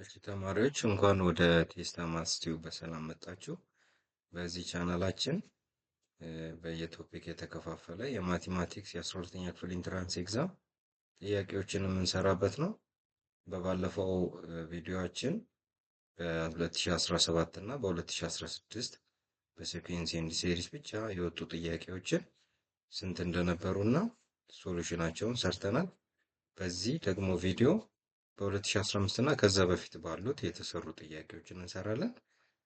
እሺ ተማሪዎች እንኳን ወደ ቴስታ ማትስ ቲዩብ በሰላም መጣችሁ። በዚህ ቻናላችን በየቶፒክ የተከፋፈለ የማቴማቲክስ የ12ኛ ክፍል ኢንትራንስ ኤግዛም ጥያቄዎችን የምንሰራበት ነው። በባለፈው ቪዲዮአችን በ2017 እና በ2016 በሴኩዌንስ ኤንድ ሲሪስ ብቻ የወጡ ጥያቄዎችን ስንት እንደነበሩና ሶሉሽናቸውን ሰርተናል። በዚህ ደግሞ ቪዲዮ በ2015 እና ከዛ በፊት ባሉት የተሰሩ ጥያቄዎችን እንሰራለን።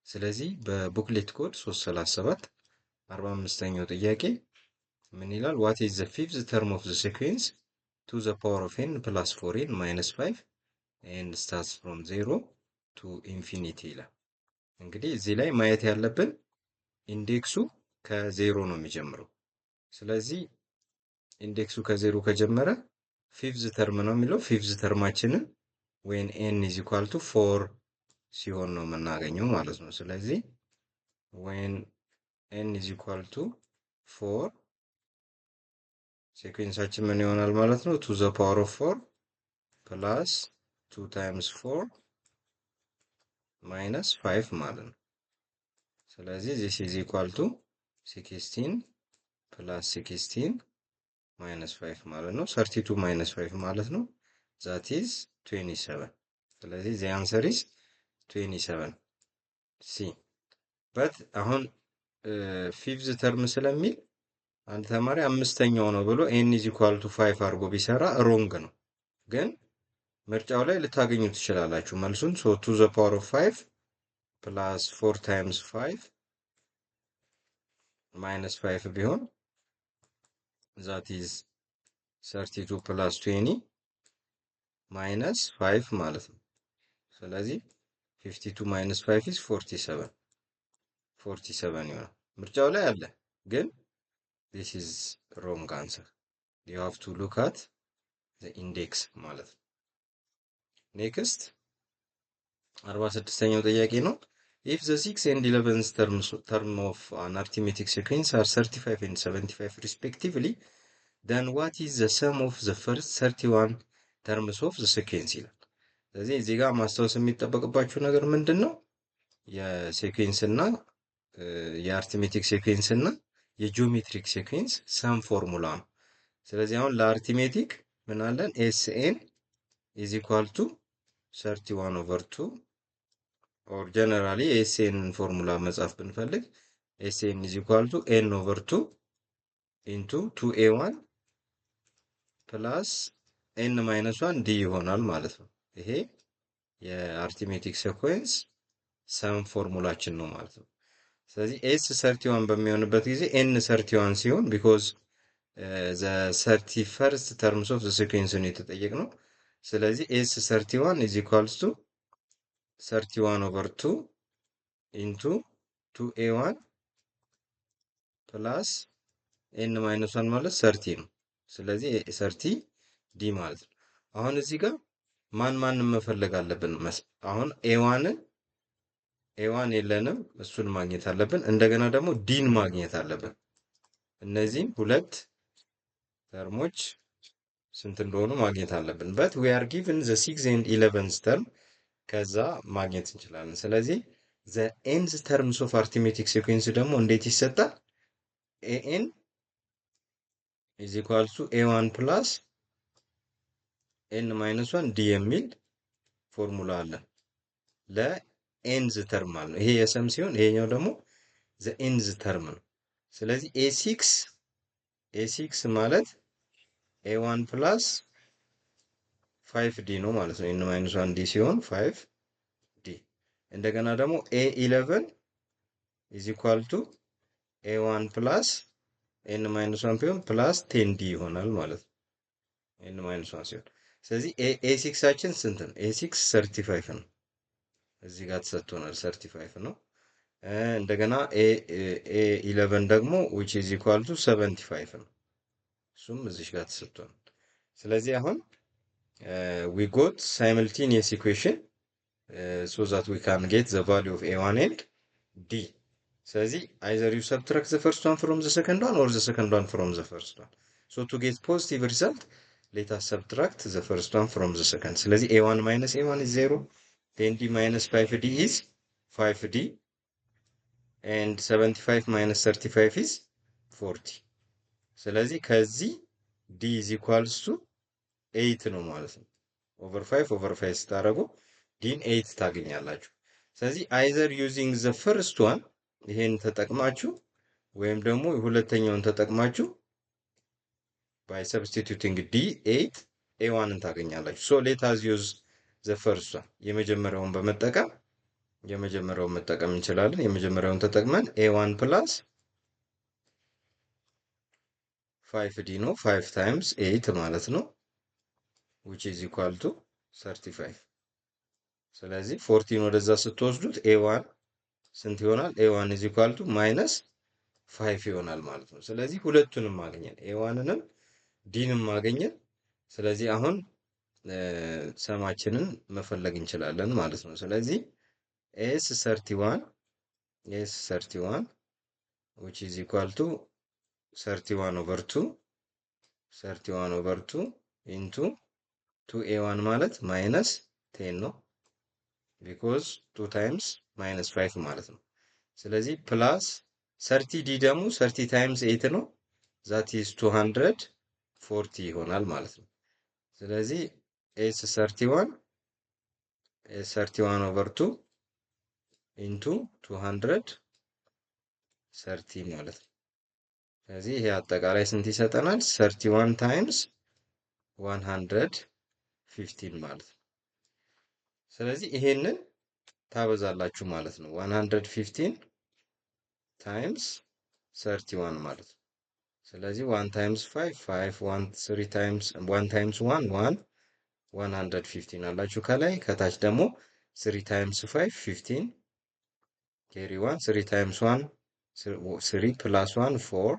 ስለዚህ በቡክሌት ኮድ 337 45ኛው ጥያቄ ምን ይላል? what is the fifth term of the sequence to the power of n plus 4n minus 5 and starts from 0 to infinity ይላል። እንግዲህ እዚህ ላይ ማየት ያለብን ኢንዴክሱ ከዜሮ ነው የሚጀምረው። ስለዚህ ኢንዴክሱ ከዜሮ ከጀመረ ፊፍዝ ተርም ነው የሚለው። ፊፍዝ ተርማችንን when n is equal to 4 ሲሆን ነው የምናገኘው ማለት ነው። ስለዚህ when n is equal to 4 ሴኩዌንሳችን ምን ይሆናል ማለት ነው? to the power of 4 plus 2 times 4 minus 5 ማለት ነው። ስለዚህ this is equal to 16 plus 16 minus 5 ማለት ነው። 32 minus 5 ማለት ነው። that is 27. ስለዚህ the answer is 27 C. but አሁን ፊፍዝ ተርም ስለሚል አንድ ተማሪ አምስተኛው ነው ብሎ n is equal to 5 አድርጎ ቢሰራ ሮንግ ነው። ግን ምርጫው ላይ ልታገኙ ትችላላችሁ መልሱን። so to the power of 5 plus 4 times 5 minus 5 ቢሆን that is 32 plus 20 minus 5 ማለት ነው። ስለዚህ 52 minus 5 is 47 ይሆናል። ምርጫው ላይ አለ ግን this is wrong answer. you have to look at the index ማለት ነው። next 46ኛው ጥያቄ ነው። if the 6 and 11th term of an arithmetic sequence are 35 and 75 respectively then what is the sum of the first 31 terms of the sequence ይላል። ስለዚህ እዚህ ጋር ማስታወስ የሚጠበቅባችሁ ነገር ምንድን ነው? የሴኩዌንስ እና የአርቲሜቲክ ሴኩዌንስ እና የጂኦሜትሪክ ሴኩዌንስ ሰም ፎርሙላ ነው። ስለዚህ አሁን ለአርቲሜቲክ ምን አለን? ኤስኤን ኢዝ ኢኳል ቱ 31 ኦቨር 2 ኦር ጀነራሊ ኤስኤን ፎርሙላ መጻፍ ብንፈልግ ኤስኤን ኢዝ ኢኳል ቱ ኤን ኦቨር 2 ኢንቱ 2ኤ1 ፕላስ ኤን ማይነስ 1 ዲ ይሆናል ማለት ነው። ይሄ የአርቲሜቲክ ሴኩዌንስ ሰም ፎርሙላችን ነው ማለት ነው። ስለዚህ ኤስ 31 በሚሆንበት ጊዜ ኤን 31 ሲሆን ቢኮዝ ዘ 31st ተርምስ ኦፍ ዘ ሴኩዌንስ ነው የተጠየቅነው። ስለዚህ ኤስ 31 ኢዝ ኢኳልስ ቱ 31 ኦቨር 2 ኢንቱ 2ኤ1 ፕላስ ኤን ማይነስ 1 ማለት 30 ነው። ስለዚህ 30 ዲ ማለት ነው። አሁን እዚህ ጋር ማንን መፈለግ አለብን? አሁን ኤዋን የለንም፣ እሱን ማግኘት አለብን። እንደገና ደግሞ ዲን ማግኘት አለብን። እነዚህም ሁለት ተርሞች ስንት እንደሆኑ ማግኘት አለብን። but we are given the 6 and 11th term ከዛ ማግኘት እንችላለን። ስለዚህ the nth terms of arithmetic sequence ደግሞ እንዴት ይሰጣል? an is equal to a1 plus n minus 1 d የሚል ፎርሙላ አለ ለኤንዝ ተርም ማለት ነው። ይሄ የሰም ሲሆን ይሄኛው ደግሞ ዘ ኤንዝ ተርም ነው። ስለዚህ ኤ6 ማለት ኤ1 ፕላስ 5 ዲ ነው ማለት ነው። ኤን ማይነስ 1 ዲ ሲሆን 5 ዲ። እንደገና ደግሞ ኤ11 ኢዝ ኢኳል ቱ ኤ1 ፕላስ ኤን ማይነስ 1 ቢሆን ፕላስ 10 ዲ ይሆናል ማለት ነው። ኤን ማይነስ 1 ሲሆን ስለዚህ ኤ6ችን ስንት ነው? ኤ6 35 ነው። እዚህ ጋር ተሰጥቶናል 35 ነው። እንደገና ኤ11 ደግሞ which is equal to 75 ነው። እሱም እዚህ ጋር ተሰጥቶናል። ስለዚህ አሁን we got simultaneous equation so that we can get the value of a1 and d. ስለዚህ either you subtract the first one from the second one or the second one from the first one. So to get positive result let us subtract the first one from the second. ስለዚህ a1 minus a1 is 0, 10d minus 5d is 5d and 75 minus 35 is 40 ስለዚህ ከዚህ d is equals to 8 ነው ማለት ነው over 5 over 5 ስታደርጉ ዲን 8 ታገኛላችሁ ስለዚህ either using the first one ይሄን ተጠቅማችሁ ወይም ደግሞ ሁለተኛውን ተጠቅማችሁ by substituting d8 a1ን ታገኛላችሁ so let us use the first one የመጀመሪያውን በመጠቀም የመጀመሪያውን መጠቀም እንችላለን የመጀመሪያውን ተጠቅመን a1 plus 5d ነው 5 times 8 ማለት ነው which is equal to 35 ስለዚህ 14 ወደዛ ስትወስዱት a1 ስንት ይሆናል a1 is equal to minus 5 ይሆናል ማለት ነው ስለዚህ ሁለቱንም ማግኘት a1ንም ዲንም ማግኘት ስለዚህ አሁን ሰማችንን መፈለግ እንችላለን ማለት ነው ስለዚህ s31 which is equal to 31 over 2 into 2a1 ማለት minus 10 ነው because 2 times minus 5 ማለት ነው ስለዚህ plus 30d ደግሞ 30 times 8 ነው that is 240 ይሆናል ማለት ነው ስለዚህ s31 over 2 into 230 ማለት ነው ስለዚህ ይሄ አጠቃላይ ስንት ይሰጠናል 31 times 115 ማለት ነው ስለዚህ ይሄንን ታበዛላችሁ ማለት ነው 115 times 31 ማለት ነው ስለዚህ 1 times 5 5 1 3 times 1 times 1 1 115 አላችሁ ከላይ ከታች ደግሞ 3 times 5 15 carry 1 3 times 1 3 plus 1 4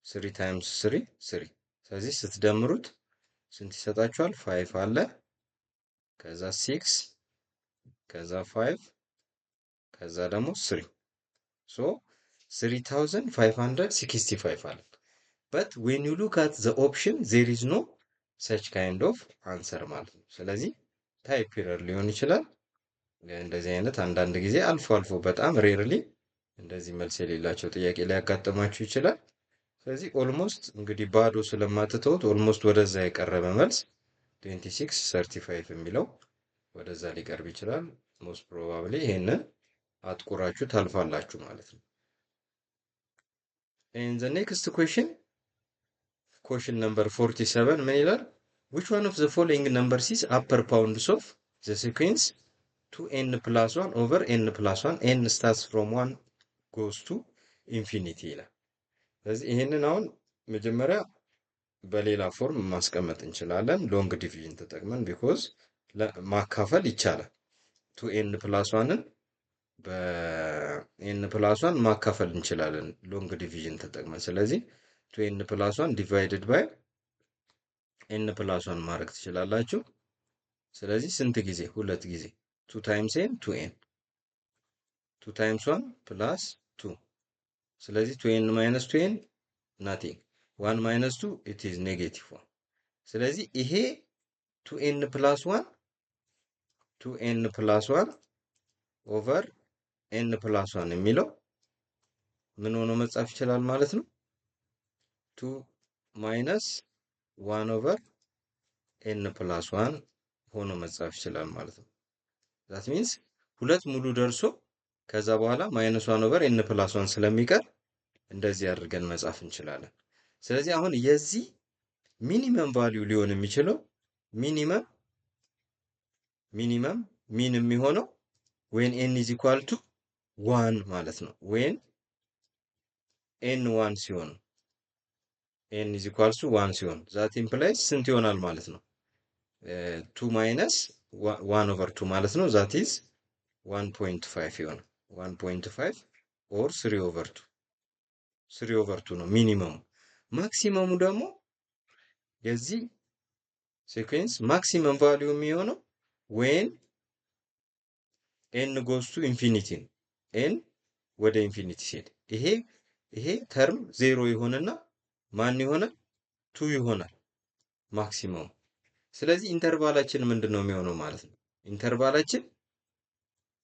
3 times 3 3 ስለዚህ ስትደምሩት ስንት ይሰጣችኋል 5 አለ ከዛ 6 ከዛ 5 ከዛ ደግሞ 3 so 3565 አለ but when you look at the option there is no such kind of answer ማለት ነው ስለዚህ ታይፕ ኤረር ሊሆን ይችላል እንደዚህ አይነት አንዳንድ ጊዜ አልፎ አልፎ በጣም ሬርሊ እንደዚህ መልስ የሌላቸው ጥያቄ ሊያጋጥማችሁ ይችላል ስለዚህ ኦልሞስት እንግዲህ ባዶ ስለማትተውት ኦልሞስት ወደዛ የቀረበ መልስ 26 35 የሚለው ወደዛ ሊቀርብ ይችላል most probably ይሄንን አጥቁራችሁ ታልፋላችሁ ማለት ነው and the next question number 47 ምን ይላል which one of the following numbers is upper bounds of the sequence 2n plus 1 over n plus 1 n starts from 1 goes to infinity ይላል ስለዚህ ይሄንን አሁን መጀመሪያ በሌላ ፎርም ማስቀመጥ እንችላለን ሎንግ ዲቪዥን ተጠቅመን because ማካፈል ይቻላል 2n plus 1ን በn plus 1 ማካፈል እንችላለን ሎንግ ዲቪዥን ተጠቅመን ስለዚህ 2n plus 1 divided by n plus 1 ማድረግ ትችላላችሁ ስለዚህ ስንት ጊዜ ሁለት ጊዜ 2 times n 2n 2 times 1 plus 2 ስለዚህ 2n minus 2n nothing 1 minus 2 it is negative 1 ስለዚህ ይሄ 2n plus 1 over n plus 1 የሚለው ምን ሆኖ መጻፍ ይችላል ማለት ነው 2 minus 1 over n plus 1 ሆኖ መጻፍ ይችላል ማለት ነው that means ሁለት ሙሉ ደርሶ ከዛ በኋላ -1 over n plus 1 ስለሚቀር እንደዚህ አድርገን መጻፍ እንችላለን ስለዚህ አሁን የዚህ ሚኒመም ቫልዩ ሊሆን የሚችለው ሚኒመም የሚሆነው when n is equal to 1 ማለት ነው when n 1 ሲሆን n is equal to 1 ሲሆን that implies ስንት ይሆናል ማለት ነው 2 minus 1 over 2 ማለት ነው that is 1.5 ይሆናል 1.5 or 3 over 2 ነው ሚኒመሙ ማክሲመሙ ደግሞ የዚህ ሲኩዌንስ ማክሲመም ቫልዩ የሚሆነው when n goes to infinity n ወደ ኢንፊኒቲ ሲሄድ ይሄ ተርም 0 ይሆንና ማን ይሆናል 2 ይሆናል ማክሲመሙ ስለዚህ ኢንተርቫላችን ምንድነው የሚሆነው ማለት ነው ኢንተርቫላችን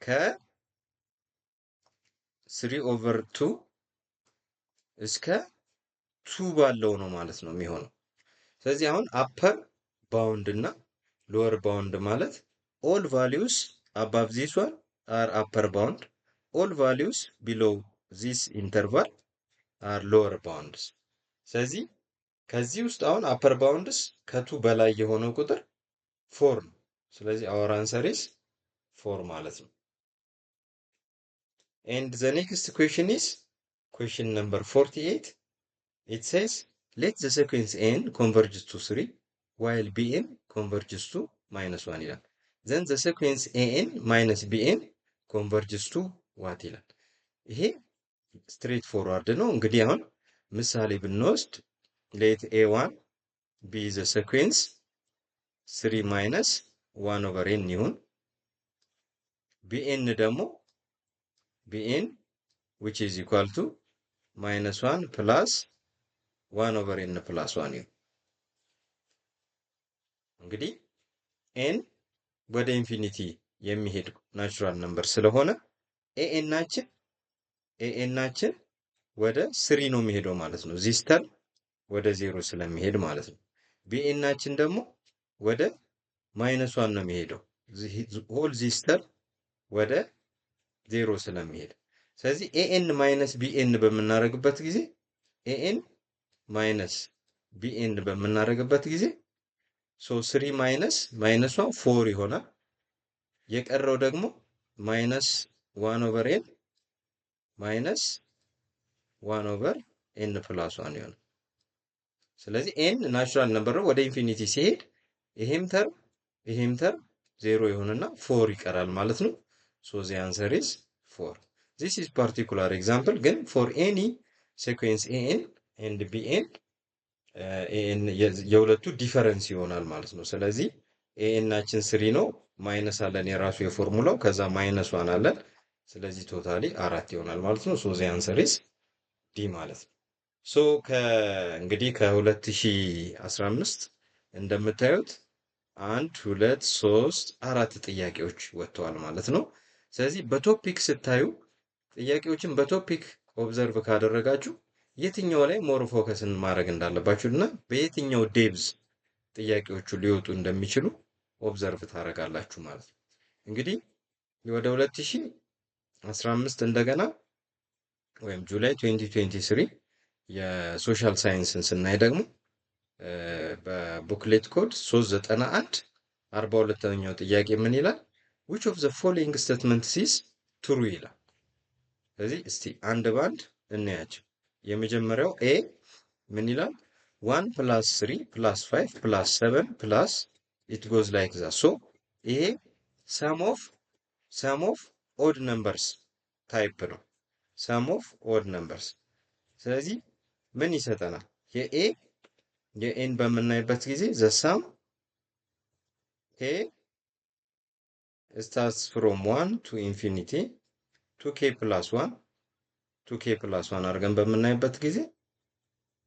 ከ3/2 እስከ 2 ባለው ነው ማለት ነው የሚሆነው። ስለዚህ አሁን አፐር ባውንድ እና ሎወር ባውንድ ማለት ኦል ቫሊዩስ አባቭ ዚስ ዋን አር አፐር ባውንድ፣ ኦል ቫሊዩስ ቢሎው ዚስ ኢንተርቫል አር ሎወር ባውንድስ። ስለዚህ ከዚህ ውስጥ አሁን አፐር ባውንድስ ከቱ በላይ የሆነው ቁጥር 4 ነው። ስለዚህ አወር አንሰር ኢዝ 4 ማለት ነው። ኤንድ ዘ ኔክስት ኩዌሽን ኢዝ ኩዌሽን ነምበር 48. It says let the sequence n converges to 3 while bn converges to -1 ይላል። then the sequence an minus bn converges to what ይላል። ይሄ ስትሬት ፎርዋርድ ነው። እንግዲህ አሁን ምሳሌ ብንወስድ let a1 be the sequence 3 minus 1 over n ይሁን። bn ደግሞ bn which is equal to -1 plus 1 over n plus 1 ይሁን። እንግዲህ n ወደ ኢንፊኒቲ የሚሄድ ናቹራል ነምበር ስለሆነ ኤኤን ናችን ወደ 3 ነው የሚሄደው ማለት ነው። ዚስ ተርም ወደ 0 ስለሚሄድ ማለት ነው። ቢኤን ናችን ደግሞ ወደ -1 ነው የሚሄደው። ሆል ዚስ ተርም ወደ 0 ስለሚሄድ ስለዚህ ኤኤን ማይነስ ቢኤን በምናደርግበት ጊዜ ኤኤን ማይነስ ቢኤን በምናደርግበት ጊዜ 3 ማይነስ -1 4 ይሆናል። የቀረው ደግሞ -1 ኦቨር ኤን ማይነስ 1 ኦቨር ኤን ፕላስ 1 ይሆናል። ስለዚህ ኤን ናቹራል ነምበር ነው። ወደ ኢንፊኒቲ ሲሄድ ይሄም ተርም 0 ይሆንና 4 ይቀራል ማለት ነው። ሶ ዘ አንሰር ኢዝ 4። ዚስ ኢዝ ፓርቲኩላር ኤግዛምፕል ግን ፎር ኤኒ ሲኩዌንስ ኤኤን ኤንድ ቢኤን ኤኤን የሁለቱ ዲፈረንስ ይሆናል ማለት ነው። ስለዚህ ኤኤን ናችን 3 ነው፣ ማይነስ አለን የራሱ የፎርሙላው፣ ከዛ -1 አለን። ስለዚህ ቶታሊ 4 ይሆናል ማለት ነው። ሶ ዘ አንሰር ኢዝ ዲ ማለት ነው። ሶ እንግዲህ ከ2015 እንደምታዩት 1 2 3 4 ጥያቄዎች ወጥተዋል ማለት ነው። ስለዚህ በቶፒክ ስታዩ ጥያቄዎችን በቶፒክ ኦብዘርቭ ካደረጋችሁ የትኛው ላይ ሞር ፎከስን ማድረግ እንዳለባችሁ እና በየትኛው ዴብዝ ጥያቄዎቹ ሊወጡ እንደሚችሉ ኦብዘርቭ ታደርጋላችሁ ማለት ነው። እንግዲህ ወደ 2015 እንደገና ወይም ጁላይ 2023 የሶሻል ሳይንስን ስናይ ደግሞ በቡክሌት ኮድ 391 42ኛው ጥያቄ ምን ይላል? which of the following statements is true ይላል። ስለዚህ እስቲ አንድ ባንድ እናያቸው። የመጀመሪያው ኤ ምን ይላል? 1 + 3 + 5 + 7 + it goes like that። ሶ ይሄ sum of odd numbers ታይፕ ነው። sum of odd numbers። ስለዚህ ምን ይሰጠናል? የኤን በምናይበት ጊዜ the sum k starts from 1 to infinity 2k + 1 2k + 1 አድርገን በምናይበት ጊዜ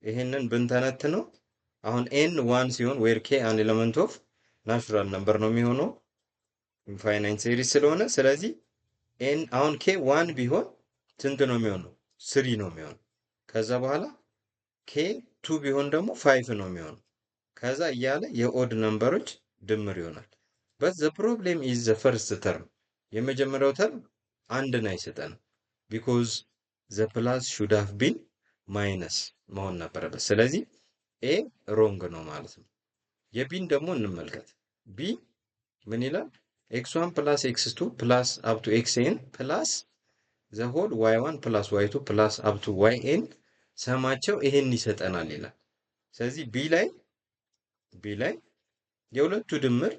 ይሄንን ብንተነትነው አሁን ኤን 1 ሲሆን where k an element of natural number ነው የሚሆነው ኢንፋይናይት ሲሪስ ስለሆነ፣ ስለዚህ ኤን አሁን k 1 ቢሆን ስንት ነው የሚሆነው? 3 ነው የሚሆነው። ከዛ በኋላ k 2 ቢሆን ደግሞ 5 ነው የሚሆነው። ከዛ እያለ የኦድ ነምበሮች ድምር ይሆናል። but the problem is the first term የመጀመሪያው ተርም አንድን አይሰጠንም because the plus should have been minus መሆን ነበረበት። ስለዚህ ኤ ሮንግ ነው ማለት ነው። የቢን ደግሞ እንመልከት። ቢ ምን ይላል? x1 + x2 + up to xn plus the whole y1 + y2 + up to yn ሰማቸው ይሄን ይሰጠናል ይላል። ስለዚህ ቢ ላይ የሁለቱ ድምር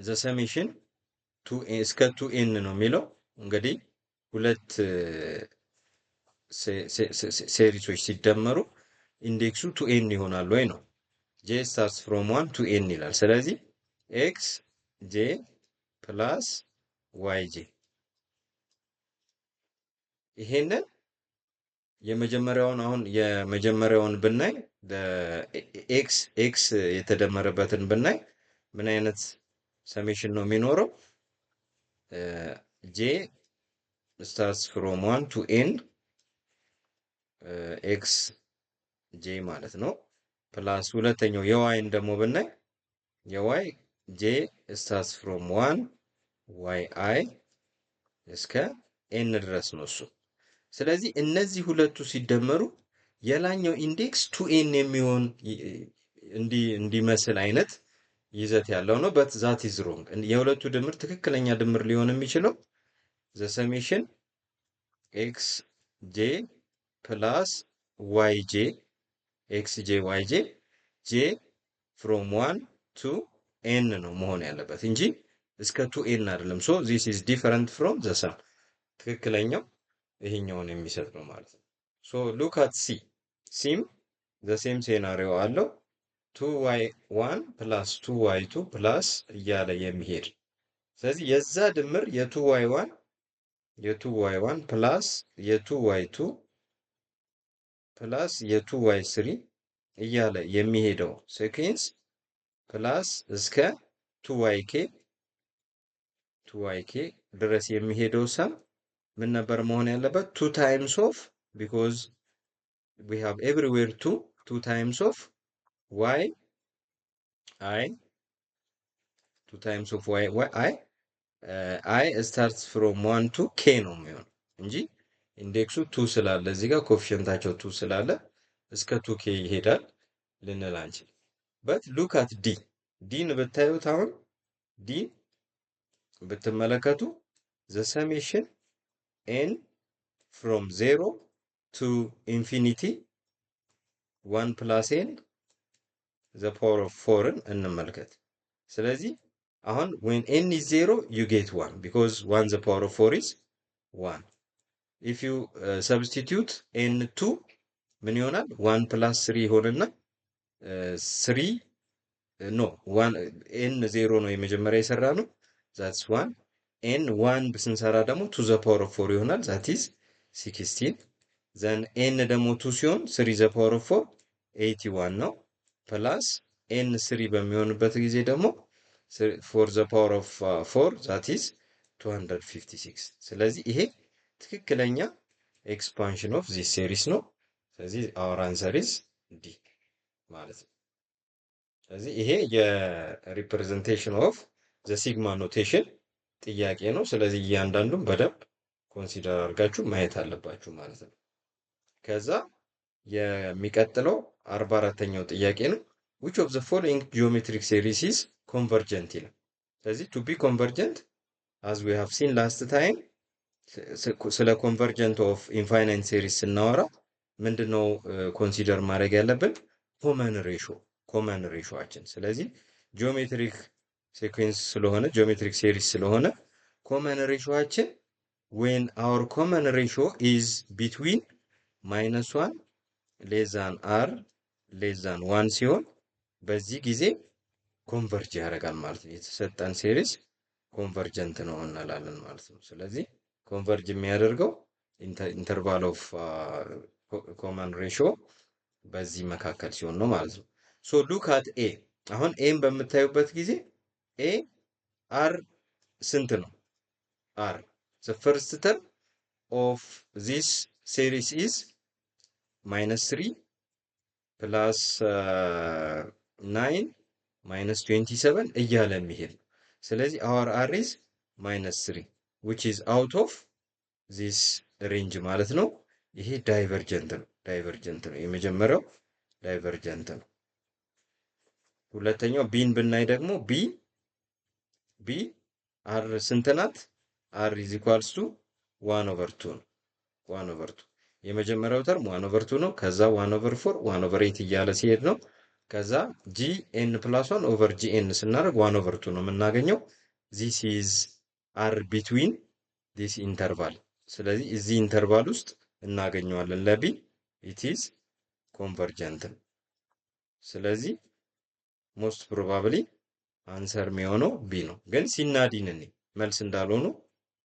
the summation እስከ 2n ነው የሚለው። እንግዲህ ሁለት ሴሪሶች ሲደመሩ ኢንዴክሱ 2n ይሆናል ወይ ነው። j starts from 1 to n ይላል። ስለዚህ x j plus yj ይሄንን የመጀመሪያውን ብናይ ኤክስ የተደመረበትን ብናይ ምን አይነት ሰሜሽን ነው የሚኖረው? ጄ starts from 1 to n ኤክስ ጄ ማለት ነው። ፕላስ ሁለተኛው የዋይን ደግሞ ብናይ የዋይ ጄ starts from 1 ዋይ አይ እስከ ኤን ድረስ ነው እሱ። ስለዚህ እነዚህ ሁለቱ ሲደመሩ የላኛው ኢንዴክስ ቱ ኤን የሚሆን እንዲመስል አይነት ይዘት ያለው ነው። በት ዛት ኢዝ ሮንግ። የሁለቱ ድምር ትክክለኛ ድምር ሊሆን የሚችለው ዘ ሰሜሽን ኤክስ ጄ ፕላስ ዋይ ጄ ኤክስ ጄ ዋይ ጄ ጄ ፍሮም 1 ቱ ኤን ነው መሆን ያለበት እንጂ እስከ ቱ ኤን አይደለም። ሶ ዚስ ኢዝ ዲፈረንት ፍሮም ዘ ሰም። ትክክለኛው ይሄኛውን የሚሰጥ ነው ማለት ነው። ሶ ሉክ አት ሲ። ሲም ዘ ሴም ሴናሪዮ አለው 2y1 ፕላስ 2y2 ፕላስ እያለ የሚሄድ ስለዚህ የዛ ድምር የ2y1 ፕላስ የ2y2 ፕላስ የ2y3 እያለ የሚሄደው ሴኩዌንስ ፕላስ እስከ 2yk ድረስ የሚሄደው ሰም ምን ነበር መሆን ያለበት? 2 ታይምስ ኦፍ ቢኮዝ we have everywhere 2 times of y I 2 times of y I I starts from 1 to k ነው የሚሆን እንጂ ኢንዴክሱ 2 ስላለ እዚህ ጋር ኮኤፊሽንታቸው 2 ስላለ እስከ 2k ይሄዳል ልንል አንችል። በት ሉክ አት ዲ ዲን ብታዩት አሁን ዲ ብትመለከቱ ዘ ሰሜሽን ኤን ፍሮም 0 to infinity 1 plus n the power of 4ን እንመልከት። ስለዚህ አሁን when n is 0 you get 1 because 1 the power of 4 is 1. if you substitute n2 ምን ይሆናል? 1 plus 3 ይሆንና 3 no 1 n 0 ነው የመጀመሪያ የሰራ ነው that's 1 n 1 ስንሰራ ደግሞ to the power of 4 ይሆናል that is 16 ዘን ኤን ደግሞ 2 ሲሆን 3 ዘ ፓወር ኦፍ 4 81 ነው። ፕላስ ኤን 3 በሚሆንበት ጊዜ ደግሞ 4 ዘ ፓወር ኦፍ 4 ዛት ኢዝ 256። ስለዚህ ይሄ ትክክለኛ ኤክስፓንሽን ኦፍ ዚስ ሴሪስ ነው። ስለዚህ አወር አንሰር ኢዝ ዲ ማለት ነው። ስለዚህ ይሄ የሪፕሬዘንቴሽን ኦፍ ዘ ሲግማ ኖቴሽን ጥያቄ ነው። ስለዚህ እያንዳንዱን በደንብ ኮንሲደር አድርጋችሁ ማየት አለባችሁ ማለት ነው። ከዛ የሚቀጥለው 44ኛው ጥያቄ ነው። which of the following geometric series is convergent ይላል። ስለዚህ to be convergent as we have seen last time ስለ convergent of infinite series ስናወራ ምንድነው ኮንሲደር ማድረግ ያለብን? ኮመን ሬሾአችን። ስለዚህ ጂኦሜትሪክ ሲኩዌንስ ስለሆነ ጂኦሜትሪክ ሲሪስ ስለሆነ ኮመን ሬሾአችን when our common ratio is between -1 less than r less than 1 ሲሆን በዚህ ጊዜ ኮንቨርጅ ያደርጋል ማለት ነው። የተሰጠን ሴሪስ ኮንቨርጀንት ነው እንላለን ማለት ነው። ስለዚህ ኮንቨርጅ የሚያደርገው ኢንተርቫል ኦፍ ኮመን ሬሽዮ በዚህ መካከል ሲሆን ነው ማለት ነው። ሶ ሉክ አት ኤ። አሁን ኤን በምታዩበት ጊዜ ኤ አር ስንት ነው? አር the first term of this series is -3 plus 9 minus 27 እያለ የሚሄድ ነው። ስለዚህ our r is -3 which is out of this range ማለት ነው። ይሄ ዳይቨርጀንት ነው። የመጀመሪያው ዳይቨርጀንት ነው። ሁለተኛው ቢን ብናይ ደግሞ ቢ አር ስንት ናት? r is equals to 1/2 ነው። 1/2 የመጀመሪያው ተርም 1/2 ነው። ከዛ 1/4 1/8 እያለ ሲሄድ ነው። ከዛ gn plus 1 over gn ስናደርግ 1/2 ነው የምናገኘው። this is r between this interval። ስለዚህ እዚህ ኢንተርቫል ውስጥ እናገኘዋለን። ለቢ it is convergent። ስለዚህ most probably አንሰር የሚሆነው ቢ ነው። ግን ሲናዲን መልስ እንዳልሆኑ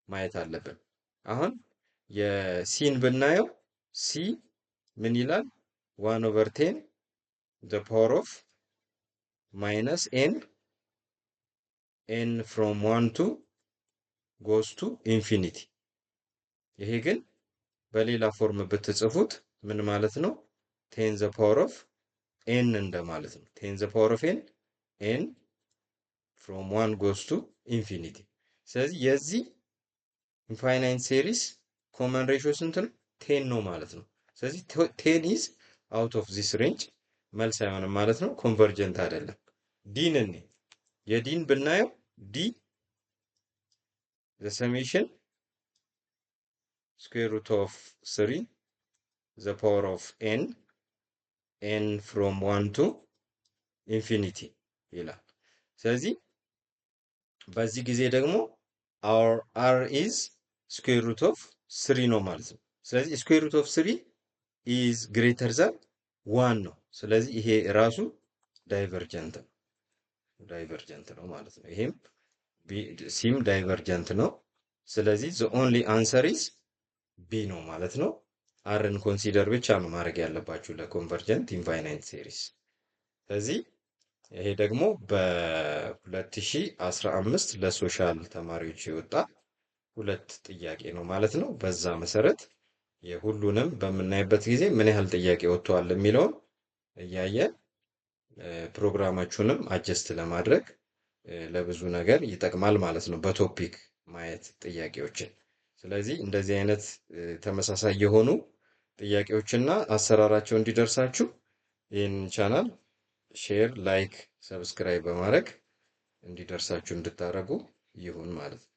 ማየት አለብን። አሁን የሲን ብናየው ሲ ምን ይላል? 1/10 the power of minus n from 1 to ጎስ ቱ ኢንፊኒቲ። ይሄ ግን በሌላ ፎርም ብትጽፉት ምን ማለት ነው? ቴን ዘ ፓወር ኦፍ ኤን እንደማለት ነው። ቴን ዘ ፓወር ኦፍ ኤን ፍሮም ዋን ጎስ ቱ ኢንፊኒቲ። ስለዚህ የዚህ ኢንፋይናይት ሴሪስ ኮመን ሬሾ ስንት ነው? ቴን ነው ማለት ነው። ስለዚህ ቴን ኢዝ አውት ኦፍ ዚስ ሬንጅ መልስ አይሆንም ማለት ነው። ኮንቨርጀንት አይደለም። ዲን እኔ የዲን ብናየው ዲ the summation square root of 3 the power of n from 1 to infinity ይላል። ስለዚህ በዚህ ጊዜ ደግሞ our r is square root of 3 ነው ማለት ነው። ስለዚህ square root of 3 is greater than 1 ነው። ስለዚህ ይሄ ራሱ ዳይቨርጀንት ነው ማለት ነው። ይሄም ሲም ዳይቨርጀንት ነው። ስለዚህ the only answer is B ነው ማለት ነው። አርን ኮንሲደር ብቻ ነው ማድረግ ያለባችሁ ለኮንቨርጀንት ኢንፋይናይት ሴሪስ። ስለዚህ ይሄ ደግሞ በ2015 ለሶሻል ተማሪዎች የወጣ ሁለት ጥያቄ ነው ማለት ነው። በዛ መሰረት የሁሉንም በምናይበት ጊዜ ምን ያህል ጥያቄ ወጥቷል የሚለውን እያየን ፕሮግራማችሁንም አጀስት ለማድረግ ለብዙ ነገር ይጠቅማል ማለት ነው፣ በቶፒክ ማየት ጥያቄዎችን። ስለዚህ እንደዚህ አይነት ተመሳሳይ የሆኑ ጥያቄዎችና አሰራራቸው እንዲደርሳችሁ ይህን ቻናል ሼር፣ ላይክ፣ ሰብስክራይብ በማድረግ እንዲደርሳችሁ እንድታደርጉ ይሁን ማለት ነው።